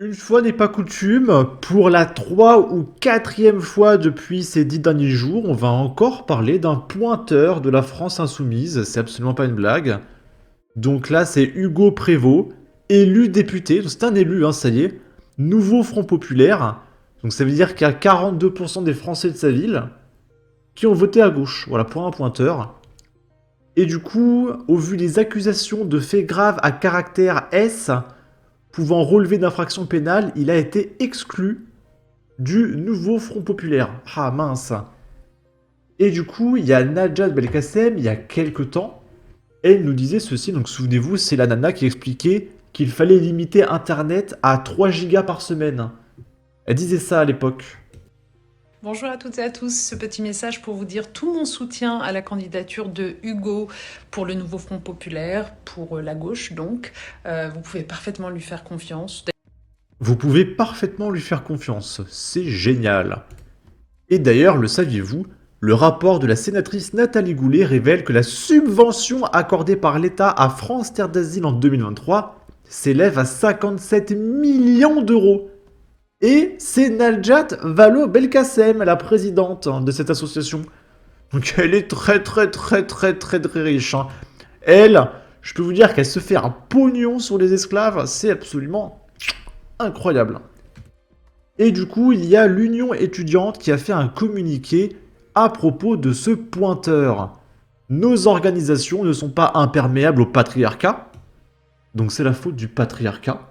Une fois n'est pas coutume, pour la 3e ou 4e fois depuis ces 10 derniers jours, on va encore parler d'un pointeur de la France insoumise, c'est absolument pas une blague. Donc là, c'est Hugo Prévost, élu député, donc c'est un élu, hein, ça y est, nouveau Front Populaire, donc ça veut dire qu'il y a 42% des Français de sa ville qui ont voté à gauche, voilà, pour un pointeur. Et du coup, au vu des accusations de faits graves à caractère S, pouvant relever d'infractions pénales, il a été exclu du nouveau Front Populaire. Ah mince. Et du coup, il y a Najat Belkacem, il y a quelques temps, elle nous disait ceci, donc souvenez-vous, c'est la nana qui expliquait qu'il fallait limiter Internet à 3 gigas par semaine. Elle disait ça à l'époque. Bonjour à toutes et à tous, ce petit message pour vous dire tout mon soutien à la candidature de Hugo pour le nouveau Front Populaire, pour la gauche donc. Vous pouvez parfaitement lui faire confiance. Vous pouvez parfaitement lui faire confiance, c'est génial. Et d'ailleurs, le saviez-vous, le rapport de la sénatrice Nathalie Goulet révèle que la subvention accordée par l'État à France Terre d'Asile en 2023 s'élève à 57 millions d'euros. Et c'est Najat Vallaud-Belkacem, la présidente de cette association. Donc elle est très riche, hein. Elle, je peux vous dire qu'elle se fait un pognon sur les esclaves, c'est absolument incroyable. Et du coup, il y a l'Union étudiante qui a fait un communiqué à propos de ce pointeur. Nos organisations ne sont pas imperméables au patriarcat, donc c'est la faute du patriarcat.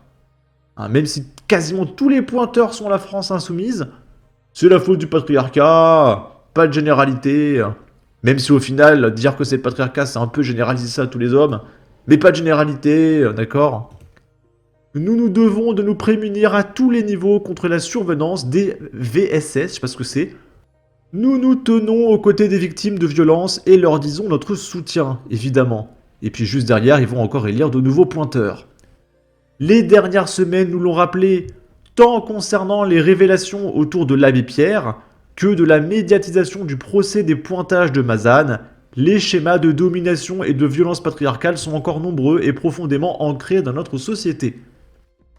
Hein, même si quasiment tous les pointeurs sont la France insoumise, c'est la faute du patriarcat, pas de généralité. Même si au final, dire que c'est le patriarcat, c'est un peu généraliser ça à tous les hommes, mais pas de généralité, d'accord. Nous nous devons de nous prémunir à tous les niveaux contre la survenance des VSS, je sais pas ce que c'est. Nous nous tenons aux côtés des victimes de violences et leur disons notre soutien, évidemment. Et puis juste derrière, ils vont encore élire de nouveaux pointeurs. Les dernières semaines nous l'ont rappelé, tant concernant les révélations autour de l'abbé Pierre, que de la médiatisation du procès des pointages de Mazane, les schémas de domination et de violence patriarcale sont encore nombreux et profondément ancrés dans notre société.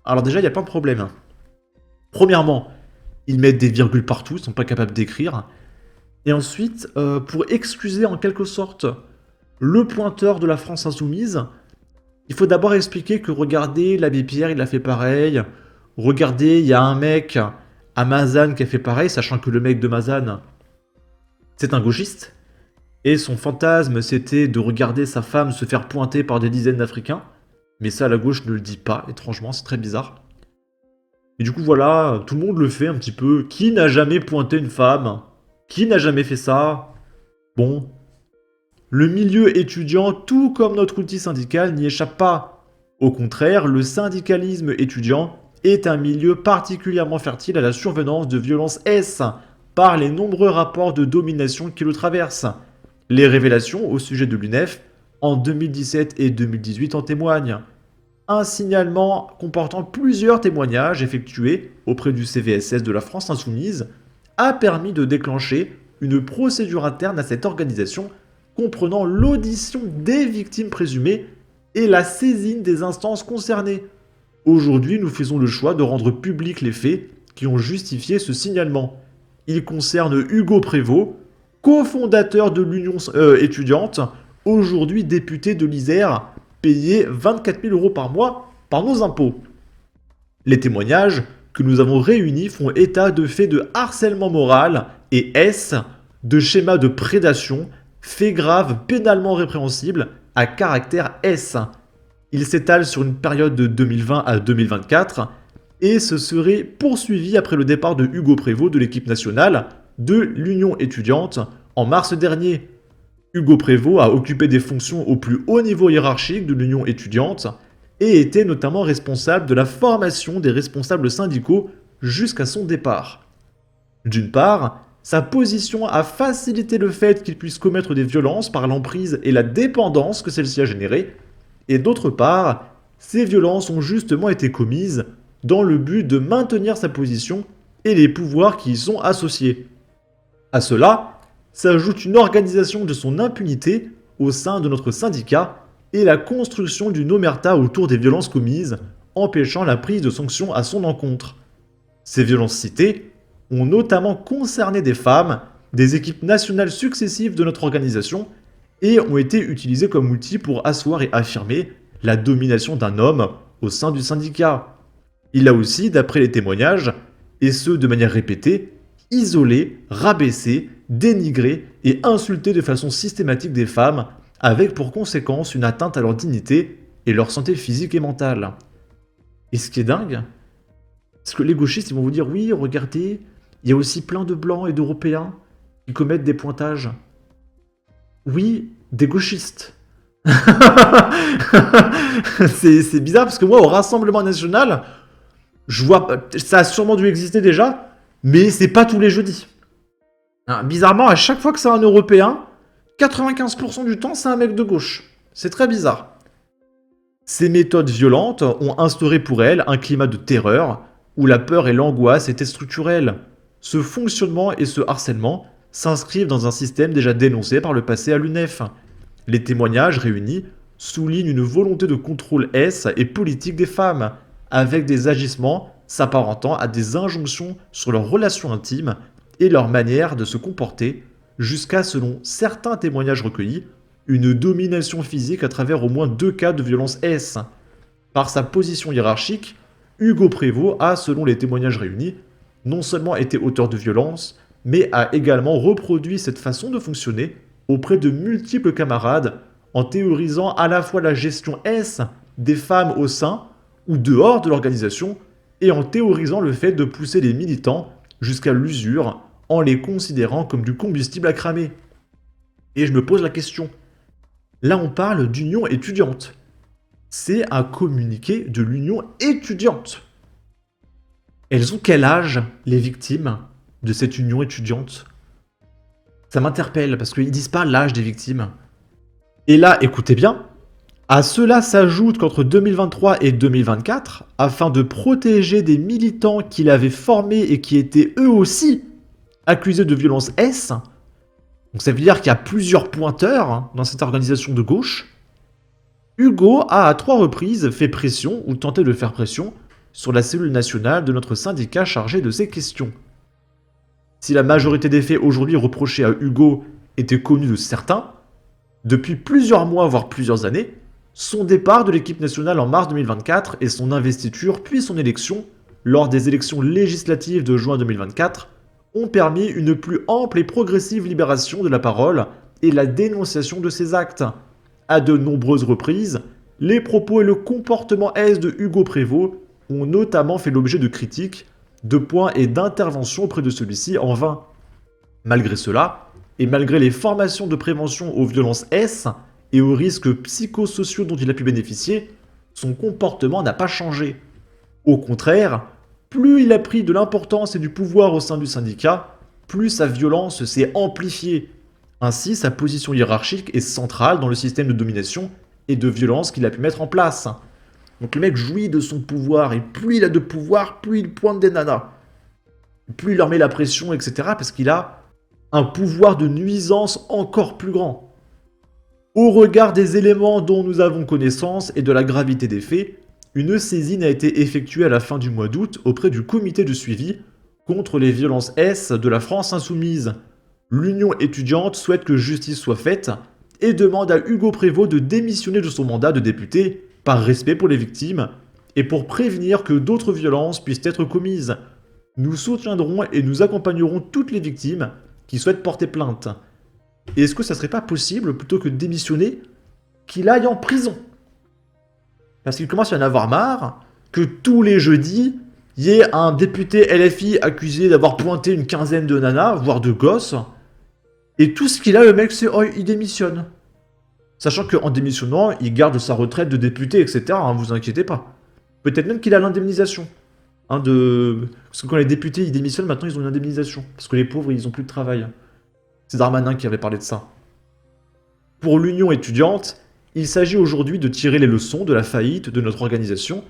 Alors déjà, il y a plein de problèmes. Premièrement, ils mettent des virgules partout, ils sont pas capables d'écrire. Et ensuite, pour excuser en quelque sorte le pointeur de la France insoumise, il faut d'abord expliquer que regardez, l'abbé Pierre, il a fait pareil. Regardez, il y a un mec à Mazane qui a fait pareil, sachant que le mec de Mazane, c'est un gauchiste. Et son fantasme, c'était de regarder sa femme se faire pointer par des dizaines d'Africains. Mais ça, la gauche ne le dit pas, étrangement, c'est très bizarre. Et du coup, voilà, tout le monde le fait un petit peu. Qui n'a jamais pointé une femme? Qui n'a jamais fait ça? Bon. Le milieu étudiant, tout comme notre outil syndical, n'y échappe pas. Au contraire, le syndicalisme étudiant est un milieu particulièrement fertile à la survenance de violences S par les nombreux rapports de domination qui le traversent. Les révélations au sujet de l'UNEF en 2017 et 2018 en témoignent. Un signalement comportant plusieurs témoignages effectués auprès du CVSS de la France Insoumise a permis de déclencher une procédure interne à cette organisation comprenant l'audition des victimes présumées et la saisine des instances concernées. Aujourd'hui, nous faisons le choix de rendre publics les faits qui ont justifié ce signalement. Il concerne Hugo Prévost, cofondateur de l'Union étudiante, aujourd'hui député de l'Isère, payé 24 000 € par mois par nos impôts. Les témoignages que nous avons réunis font état de faits de harcèlement moral et S, de schémas de prédation, faits graves pénalement répréhensibles à caractère S. Il s'étale sur une période de 2020 à 2024 et se serait poursuivi après le départ de Hugo Prévost de l'équipe nationale de l'Union étudiante en mars dernier. Hugo Prévost a occupé des fonctions au plus haut niveau hiérarchique de l'Union étudiante et était notamment responsable de la formation des responsables syndicaux jusqu'à son départ. D'une part, sa position a facilité le fait qu'il puisse commettre des violences par l'emprise et la dépendance que celle-ci a générée, et d'autre part, ces violences ont justement été commises dans le but de maintenir sa position et les pouvoirs qui y sont associés. À cela, s'ajoute une organisation de son impunité au sein de notre syndicat et la construction d'une omerta autour des violences commises empêchant la prise de sanctions à son encontre. Ces violences citées ont notamment concerné des femmes, des équipes nationales successives de notre organisation, et ont été utilisées comme outil pour asseoir et affirmer la domination d'un homme au sein du syndicat. Il a aussi, d'après les témoignages, et ce de manière répétée, isolé, rabaissé, dénigré et insulté de façon systématique des femmes, avec pour conséquence une atteinte à leur dignité et leur santé physique et mentale. Et ce qui est dingue, c'est que les gauchistes ils vont vous dire oui, regardez, il y a aussi plein de blancs et d'européens qui commettent des pointages. Oui, des gauchistes. C'est bizarre parce que moi, au Rassemblement National, je vois, ça a sûrement dû exister déjà, mais c'est pas tous les jeudis. Hein, bizarrement, à chaque fois que c'est un Européen, 95% du temps, c'est un mec de gauche. C'est très bizarre. Ces méthodes violentes ont instauré pour elle un climat de terreur, où la peur et l'angoisse étaient structurelles. Ce fonctionnement et ce harcèlement s'inscrivent dans un système déjà dénoncé par le passé à l'UNEF. Les témoignages réunis soulignent une volonté de contrôle et politique des femmes, avec des agissements s'apparentant à des injonctions sur leurs relations intimes et leur manière de se comporter, jusqu'à, selon certains témoignages recueillis, une domination physique à travers au moins 2 cas de violence S. Par sa position hiérarchique, Hugo Prévost a, selon les témoignages réunis, non seulement été auteur de violences, mais a également reproduit cette façon de fonctionner auprès de multiples camarades, en théorisant à la fois la gestion S des femmes au sein ou dehors de l'organisation, et en théorisant le fait de pousser les militants jusqu'à l'usure, en les considérant comme du combustible à cramer. Et je me pose la question, là on parle d'union étudiante. C'est un communiqué de l'union étudiante. Elles ont quel âge, les victimes de cette union étudiante? Ça m'interpelle, parce qu'ils disent pas l'âge des victimes. Et là, écoutez bien, à cela s'ajoute qu'entre 2023 et 2024, afin de protéger des militants qu'il avait formés et qui étaient eux aussi accusés de violence S, donc ça veut dire qu'il y a plusieurs pointeurs dans cette organisation de gauche, Hugo a à 3 reprises fait pression, ou tenté de faire pression, sur la cellule nationale de notre syndicat chargé de ces questions. Si la majorité des faits aujourd'hui reprochés à Hugo étaient connus de certains, depuis plusieurs mois voire plusieurs années, son départ de l'équipe nationale en mars 2024 et son investiture puis son élection, lors des élections législatives de juin 2024, ont permis une plus ample et progressive libération de la parole et la dénonciation de ces actes. À de nombreuses reprises, les propos et le comportement S de Hugo Prévost ont notamment fait l'objet de critiques, de points et d'interventions auprès de celui-ci en vain. Malgré cela, et malgré les formations de prévention aux violences S et aux risques psychosociaux dont il a pu bénéficier, son comportement n'a pas changé. Au contraire, plus il a pris de l'importance et du pouvoir au sein du syndicat, plus sa violence s'est amplifiée. Ainsi, sa position hiérarchique est centrale dans le système de domination et de violence qu'il a pu mettre en place. Donc le mec jouit de son pouvoir, et plus il a de pouvoir, plus il pointe des nanas. Plus il leur met la pression, etc. parce qu'il a un pouvoir de nuisance encore plus grand. Au regard des éléments dont nous avons connaissance et de la gravité des faits, une saisine a été effectuée à la fin du mois d'août auprès du comité de suivi contre les violences S de la France insoumise. L'Union étudiante souhaite que justice soit faite et demande à Hugo Prévost de démissionner de son mandat de député par respect pour les victimes et pour prévenir que d'autres violences puissent être commises. Nous soutiendrons et nous accompagnerons toutes les victimes qui souhaitent porter plainte. Et est-ce que ça serait pas possible, plutôt que de démissionner, qu'il aille en prison? Parce qu'il commence à y en avoir marre que tous les jeudis, il y ait un député LFI accusé d'avoir pointé une quinzaine de nanas, voire de gosses, et tout ce qu'il a, le mec, c'est « oh, il démissionne ». Sachant qu'en démissionnant, il garde sa retraite de député, etc., vous inquiétez pas. Peut-être même qu'il a l'indemnisation. Parce que quand les députés ils démissionnent, maintenant ils ont une indemnisation. Parce que les pauvres, ils ont plus de travail. C'est Darmanin qui avait parlé de ça. Pour l'Union étudiante, il s'agit aujourd'hui de tirer les leçons de la faillite de notre organisation,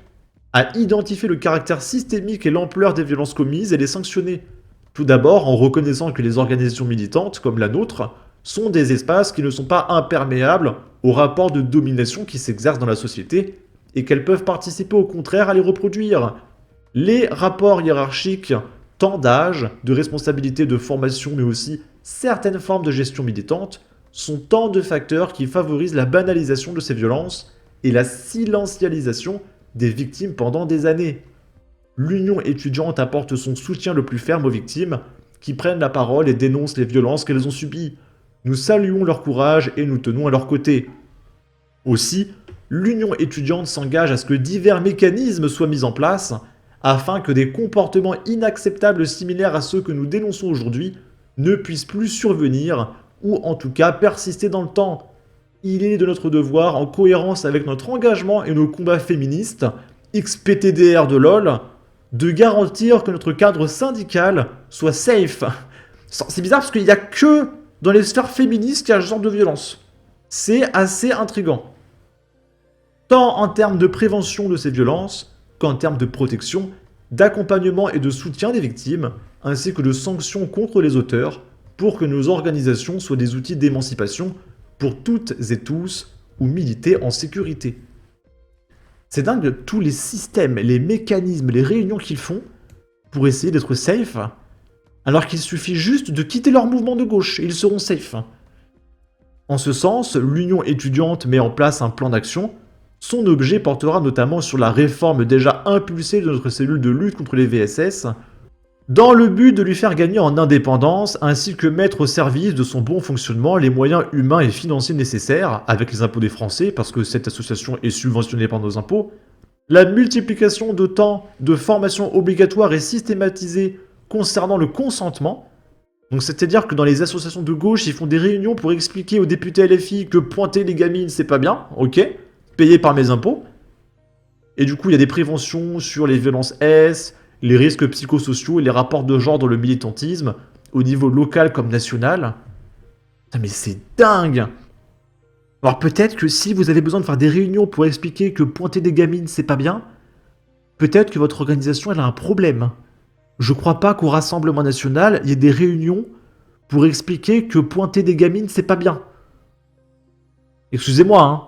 à identifier le caractère systémique et l'ampleur des violences commises et les sanctionner. Tout d'abord en reconnaissant que les organisations militantes, comme la nôtre, sont des espaces qui ne sont pas imperméables aux rapports de domination qui s'exercent dans la société et qu'elles peuvent participer au contraire à les reproduire. Les rapports hiérarchiques, tant d'âge, de responsabilité, de formation, mais aussi certaines formes de gestion militante, sont tant de facteurs qui favorisent la banalisation de ces violences et la silencialisation des victimes pendant des années. L'Union étudiante apporte son soutien le plus ferme aux victimes qui prennent la parole et dénoncent les violences qu'elles ont subies. Nous saluons leur courage et nous tenons à leur côté. Aussi, l'Union étudiante s'engage à ce que divers mécanismes soient mis en place afin que des comportements inacceptables similaires à ceux que nous dénonçons aujourd'hui ne puissent plus survenir ou en tout cas persister dans le temps. Il est de notre devoir, en cohérence avec notre engagement et nos combats féministes, XPTDR de LOL, de garantir que notre cadre syndical soit safe. C'est bizarre parce qu'il n'y a que dans les sphères féministes qu'il y a ce genre de violence. C'est assez intriguant. Tant en termes de prévention de ces violences, qu'en termes de protection, d'accompagnement et de soutien des victimes, ainsi que de sanctions contre les auteurs, pour que nos organisations soient des outils d'émancipation pour toutes et tous ou militer en sécurité. C'est dingue tous les systèmes, les mécanismes, les réunions qu'ils font pour essayer d'être safe, alors qu'il suffit juste de quitter leur mouvement de gauche et ils seront safe. En ce sens, l'Union étudiante met en place un plan d'action. Son objet portera notamment sur la réforme déjà impulsée de notre cellule de lutte contre les VSS, dans le but de lui faire gagner en indépendance, ainsi que mettre au service de son bon fonctionnement les moyens humains et financiers nécessaires, avec les impôts des Français, parce que cette association est subventionnée par nos impôts, la multiplication de temps de formation obligatoire et systématisée concernant le consentement. Donc c'est-à-dire que dans les associations de gauche, ils font des réunions pour expliquer aux députés LFI que pointer les gamines, c'est pas bien, ok, payé par mes impôts. Et du coup, il y a des préventions sur les violences S, les risques psychosociaux et les rapports de genre dans le militantisme, au niveau local comme national. Putain, mais c'est dingue! Alors peut-être que si vous avez besoin de faire des réunions pour expliquer que pointer des gamines, c'est pas bien, peut-être que votre organisation, elle a un problème. Je crois pas qu'au Rassemblement National, il y ait des réunions pour expliquer que pointer des gamines, c'est pas bien. Excusez-moi, hein.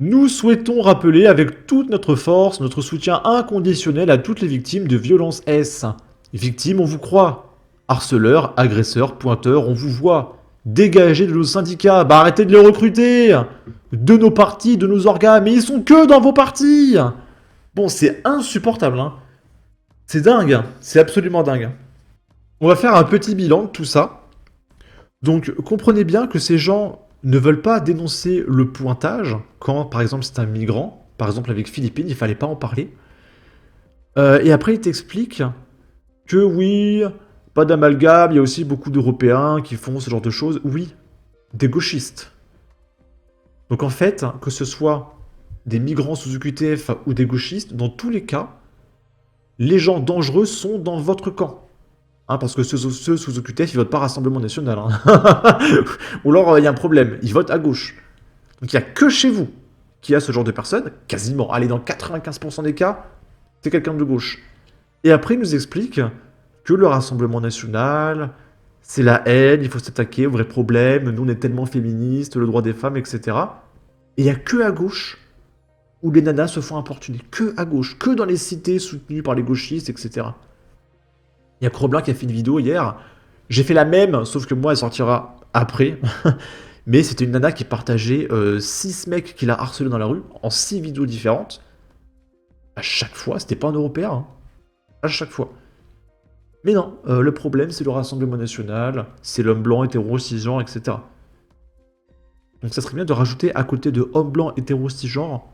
Nous souhaitons rappeler avec toute notre force notre soutien inconditionnel à toutes les victimes de violences S. Victimes, on vous croit. Harceleurs, agresseurs, pointeurs, on vous voit. Dégagez de nos syndicats, bah arrêtez de les recruter. De nos partis, de nos organes, mais ils sont que dans vos partis. Bon, c'est insupportable, hein. C'est dingue, c'est absolument dingue. On va faire un petit bilan de tout ça. Donc, comprenez bien que ces gens ne veulent pas dénoncer le pointage quand, par exemple, c'est un migrant. Par exemple, avec Philippines, il fallait pas en parler. Et après, il t'explique que oui, pas d'amalgame, il y a aussi beaucoup d'Européens qui font ce genre de choses. Oui, des gauchistes. Donc en fait, que ce soit des migrants sous UQTF ou des gauchistes, dans tous les cas, les gens dangereux sont dans votre camp. Hein, parce que ceux sous OQTF, ils votent pas Rassemblement National. Hein. Ou alors, il y a un problème, ils votent à gauche. Donc il n'y a que chez vous qu'il y a ce genre de personnes, quasiment, allez, dans 95% des cas, c'est quelqu'un de gauche. Et après, il nous explique que le Rassemblement National, c'est la haine, il faut s'attaquer aux vrais problèmes, nous on est tellement féministes, le droit des femmes, etc. Et il n'y a que à gauche où les nanas se font importuner. Que à gauche, que dans les cités soutenues par les gauchistes, etc. Il y a Cro-Blanc qui a fait une vidéo hier. J'ai fait la même, sauf que moi, elle sortira après. Mais c'était une nana qui partageait 6 mecs qui l'a harcelé dans la rue, en 6 vidéos différentes. À chaque fois, c'était pas un Européen. Hein. À chaque fois. Mais non, le problème, c'est le Rassemblement National, c'est l'homme blanc, hétéro, cisgenre, etc. Donc ça serait bien de rajouter à côté de homme blanc, hétéro, cisgenre,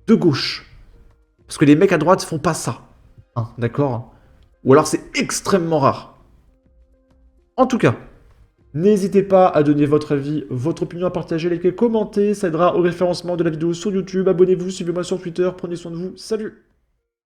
de gauche. Parce que les mecs à droite font pas ça. Hein, d'accord ? Ou alors c'est extrêmement rare. En tout cas, n'hésitez pas à donner votre avis, votre opinion, à partager, liker, commenter. Ça aidera au référencement de la vidéo sur YouTube. Abonnez-vous, suivez-moi sur Twitter. Prenez soin de vous. Salut!